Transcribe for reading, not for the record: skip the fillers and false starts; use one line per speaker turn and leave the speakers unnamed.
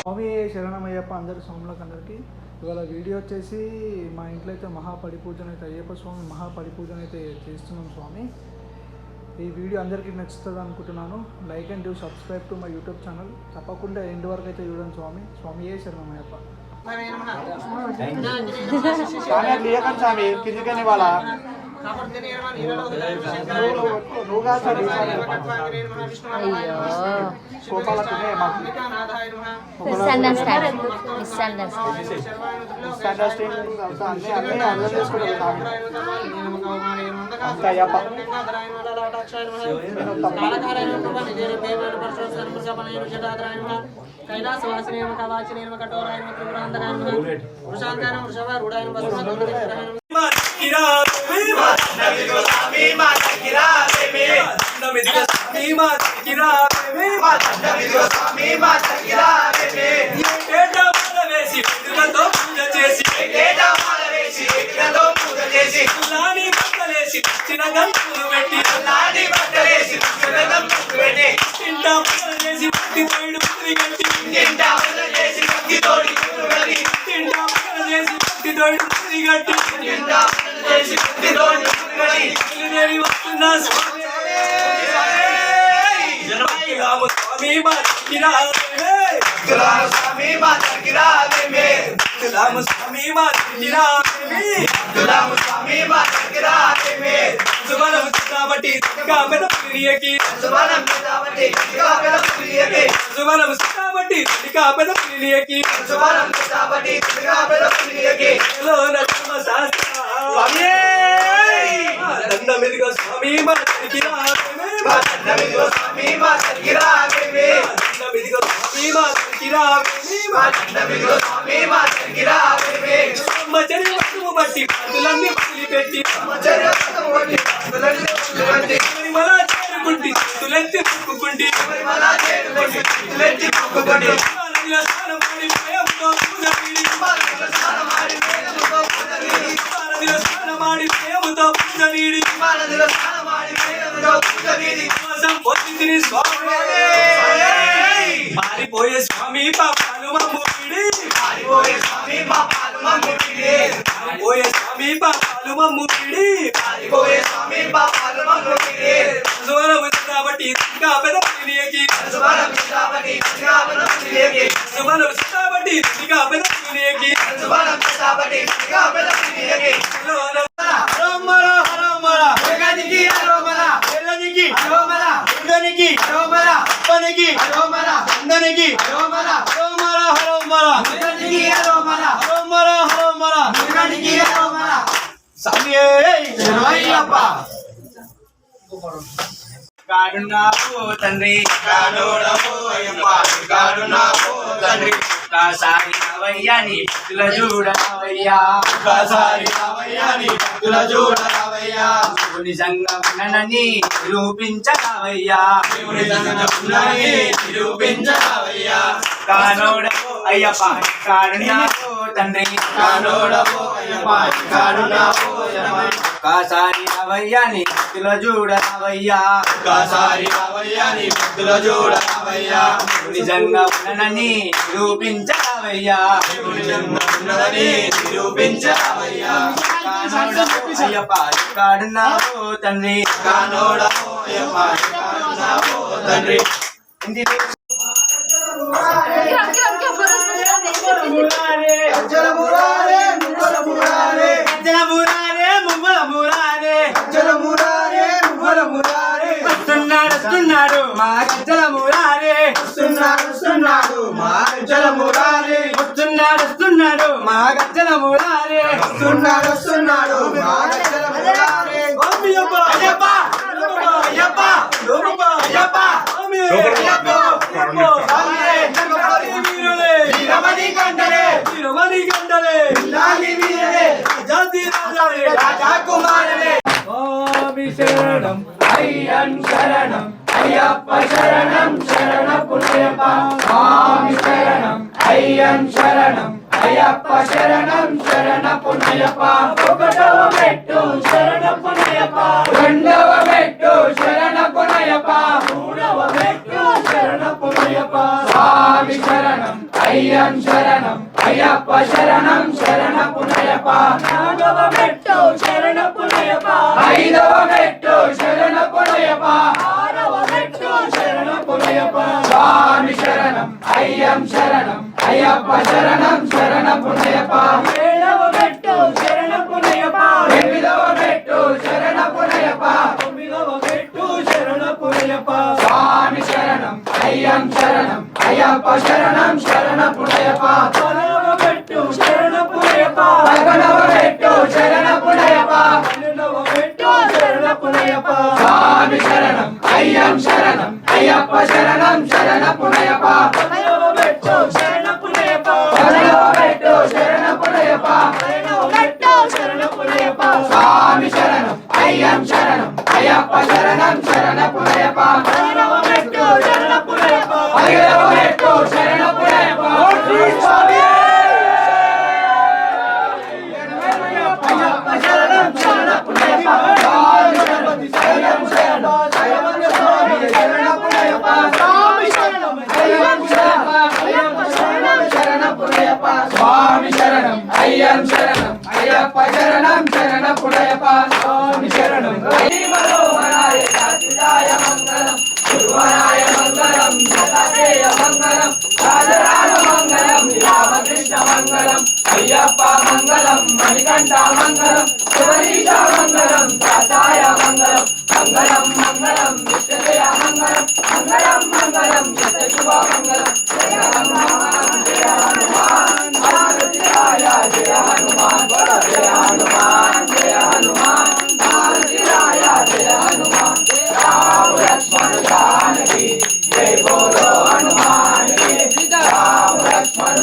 స్వామి శరణమయ్యప్ప అందరికీ ఇవాళ వీడియో వచ్చేసి మా ఇంట్లో అయితే మహాపడి పూజన అయితే అయ్యప్ప స్వామి మహాపడి పూజన అయితే చేస్తున్నాం స్వామి. ఈ వీడియో అందరికీ నచ్చుతుంది అనుకుంటున్నాను. Like and do subscribe to my YouTube channel. తప్పకుండా ఎండ్ వరకు అయితే చూడండి స్వామి. స్వామి శరణమయ్యప్ప. స్వామి కిందికని వాళ్ళ పారిపోయే స్వామి పాపాలు మమ్ముడి, పారిపోయే స్వామి పాపాలు మమ్ముడి, పారిపోయే స్వామి పాపాలు మమ్ముడి, పారిపోయే స్వామి పాపాలు మమ్ముడి. సువరము కాబట్టి కాపెద పులియకి, సువరము కాబట్టి కాపెద పులియకి, సువరము కాబట్టి కాపెద పులియకి, సువరము కాబట్టి కాపెద పులియకి. హరోమర హరోమర జగనికి హరోమర ఎల్లనికి హరోమర ఇందనికి హరోమర అప్పనికి హరోమర అందనికి హరోమర హరోమర హరోమర జగనికి హరోమర హరోమర హరోమర జగనికి హరోమర. స్వామి శరణమయ్యప్ప. కాడున్నావు తండ్రి కాడోడము అయ్యప్ప, కాడున్నావు తండ్రి కాసారి నవయ్యా నీ భక్తుల చూడవయ్యా, కాసారి నవయ్యా నీ భక్తుల చూడవయ్యా, నిజంగా ఉన్ననని నిరూపించవయ్యా, నిజంగా ఉన్నని నిరూపించవయ్యా. కానోడము అయ్యప్ప కాడున్నావు తండ్రి, కానోడము అయ్యప్ప కాడున్నావు కాసారి నవయ్యా నీ భక్తుల చూడవయ్యా, కాసారి నవయ్యా నీ భక్తుల చూడవయ్యా, నిజంగా ఉన్ననని నిరూపించవయ్యా, నిజంగా ఉన్నదని నిరూపించవయ్యా. అయ్యప్ప కాడున్నావు తండ్రి, కానోడము అయ్యప్ప కాడున్నావు తండ్రి. వస్తున్నాడు మా గజ్జల మురారే, వస్తున్నాడు మా గజ్జల మురారే, వస్తున్నాడు మా గజ్జల మురారే, వస్తున్నాడు మా గజ్జల మురారే. అయ్యప్ప అయ్యప్ప అయ్యప్ప అయ్యప్ప వీరమణి కండలే వీరమణి కండలే జాతి రాజా కుమారనే. స్వామి శరణం అయ్యన్ శరణం అయ్యప్ప శరణం శరణపునయప్ప, స్వామి శరణం అయ్యన్ శరణం అయ్యప్ప శరణం శరణపునయప్ప. ఒకటవ మెట్టు శరణపునయప్ప, రెండవ మెట్టు శరణపునయప్ప, మూడవ మెట్టు శరణపునయప్ప. స్వామి శరణం
అయ్యం శరణం అయ్యప్ప శరణం శరణపునయప
నాగవ మెట్టు శరణపునయప
ఐదవ మెట్టు శరణపునయప
ఆరవ మెట్టు శరణపునయప
స్వామి శరణం అయ్యం శరణం అయ్యప్ప శరణం శరణపునయప
ఏడవ మెట్టు శరణపునయప
ఎనిమిదవ మెట్టు శరణపునయప
తొమ్మిదవ మెట్టు శరణపునయప
స్వామి శరణం అయ్యం శరణం అయ్యప్ప శరణం శరణపునయప
పదవ మెట్టు శరణపునయప
పదకొండవ మెట్టు శరణపునయప
పన్నెండవ మెట్టు శరణపునయప
స్వామి శరణం అయ్యం శరణం అయ్యప్ప శరణం శరణపునయప
పదవ మెట్టు శరణపునయప
పదవ మెట్టు శరణపునయప
పదవ మెట్టు శరణపునయప
స్వామి శరణం అయ్యం శరణం అయ్యప్ప శరణం శరణపునయప
పదవ మెట్టు శరణపునయప
పదిహేడవ మెట్టు శరణపునయప
అయ్యప్ప శరణం శరణపునయప
స్వామి శరణం అయ్యం శరణం శరణపునయప
స్వామి శరణం
అయ్యం శరణం
అయ్యప్ప శరణం
శరణపునయప స్వామి శరణం అయ్యం శరణం అయ్యప్ప శరణం శరణపునయప స్వామి శరణం మనోహరాయ శాశ్వతాయ మంగళం గురువరాయ మంగళం దత్తాత్రేయ మంగళం రాజరాజ మంగళం రామకృష్ణ మంగళం అయ్యప్ప మంగళం మణికంఠ మంగళం శివరీశ మంగళం దాసాయ మంగళం మంగళం మంగళం విష్ణుజయ మంగళం మంగళం మంగళం శుభ మంగళం జయ హనుమాన్ జయ హనుమాన్ భారతీయాయ జయ హనుమాన్ జయ హనుమాన్ జయ హనుమాన్ భారతీయాయ జయ హనుమాన్ రామ లక్ష్మణ జానకి జయ బోలో హనుమాన్ రామ లక్ష్మణ